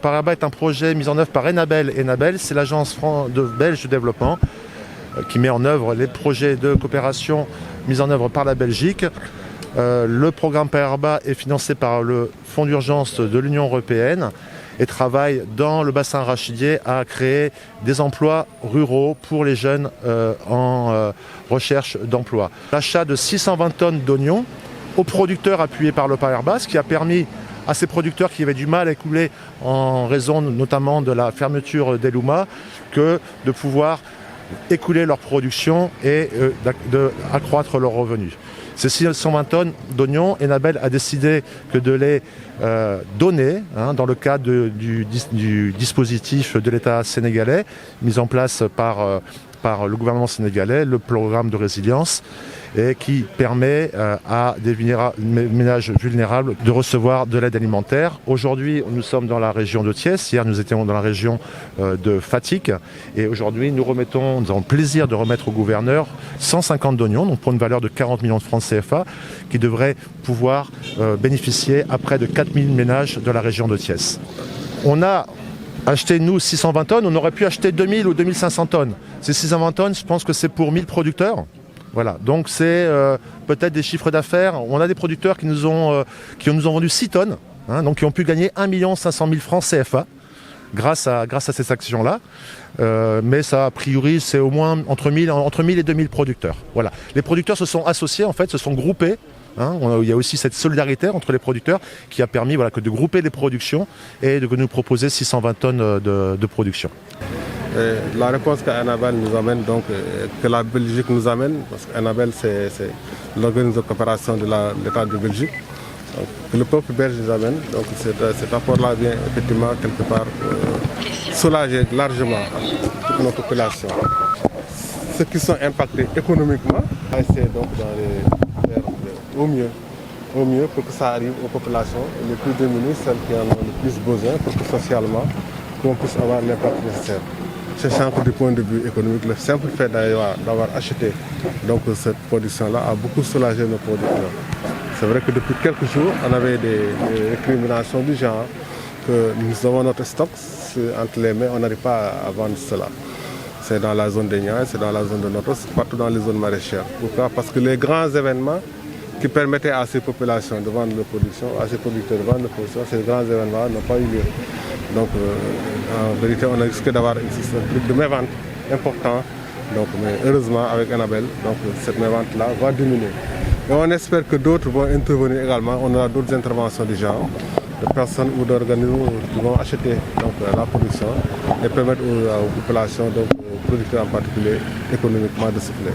Paraiba est un projet mis en œuvre par Enabel. Enabel, c'est l'agence belge de développement qui met en œuvre les projets de coopération mis en œuvre par la Belgique. Le programme Paraiba est financé par le Fonds d'urgence de l'Union européenne et travaille dans le bassin arachidier à créer des emplois ruraux pour les jeunes en recherche d'emploi. L'achat de 620 tonnes d'oignons aux producteurs appuyés par le Paraiba, ce qui a permis à ces producteurs qui avaient du mal à écouler en raison notamment de la fermeture d'Elouma que de pouvoir écouler leur production et d'accroître leurs revenus. Ces 620 tonnes d'oignons, Enabel a décidé que de les donner dans le cadre du dispositif de l'État sénégalais mis en place par le gouvernement sénégalais, le programme de résilience, et qui permet à des ménages vulnérables de recevoir de l'aide alimentaire. Aujourd'hui, nous sommes dans la région de Thiès. Hier, nous étions dans la région de Fatick. Et aujourd'hui, nous avons le plaisir de remettre au gouverneur 150 d'oignons, donc pour une valeur de 40 millions de francs CFA, qui devraient pouvoir bénéficier à près de 4000 ménages de la région de Thiès. On a acheté, nous, 620 tonnes. On aurait pu acheter 2000 ou 2500 tonnes. Ces 620 tonnes, je pense que c'est pour 1000 producteurs. Voilà, donc c'est peut-être des chiffres d'affaires. On a des producteurs qui nous ont vendu 6 tonnes, donc qui ont pu gagner 1 500 000 francs CFA grâce à ces actions-là. Mais ça, a priori, c'est au moins entre 1000 et 2000 producteurs. Voilà. Les producteurs se sont associés, en fait, se sont groupés. Il y a aussi cette solidarité entre les producteurs qui a permis de grouper les productions et de nous proposer 620 tonnes de production. La réponse qu'Enabel nous amène, donc, que la Belgique nous amène, parce qu'Enabel c'est l'organisme de coopération de l'État de Belgique, donc, que le peuple belge nous amène, donc cet apport-là vient effectivement quelque part soulager largement toute nos populations. Ceux qui sont impactés économiquement, essayer donc faire au mieux pour que ça arrive aux populations les plus démunies, celles qui en ont le plus besoin, pour que socialement, qu'on puisse avoir l'impact nécessaire. Sachant que du point de vue économique, le simple fait d'avoir acheté donc, cette production-là a beaucoup soulagé nos producteurs. C'est vrai que depuis quelques jours, on avait des récriminations du genre que nous avons notre stock entre les mains, on n'arrive pas à vendre cela. C'est dans la zone des Niayes, c'est dans la zone de Notos, partout dans les zones maraîchères. Pourquoi? Parce que les grands événements qui permettaient à ces populations de vendre leur production, à ces producteurs de vendre leur production, ces grands événements n'ont pas eu lieu. Donc en vérité, on a risqué d'avoir un truc de mévente important. Donc, mais heureusement, avec Enabel, donc, cette mévente-là va diminuer. Et on espère que d'autres vont intervenir également. On aura d'autres interventions déjà, de personnes ou d'organismes qui vont acheter donc, la production et permettre aux populations, donc, aux producteurs en particulier, économiquement de souffler.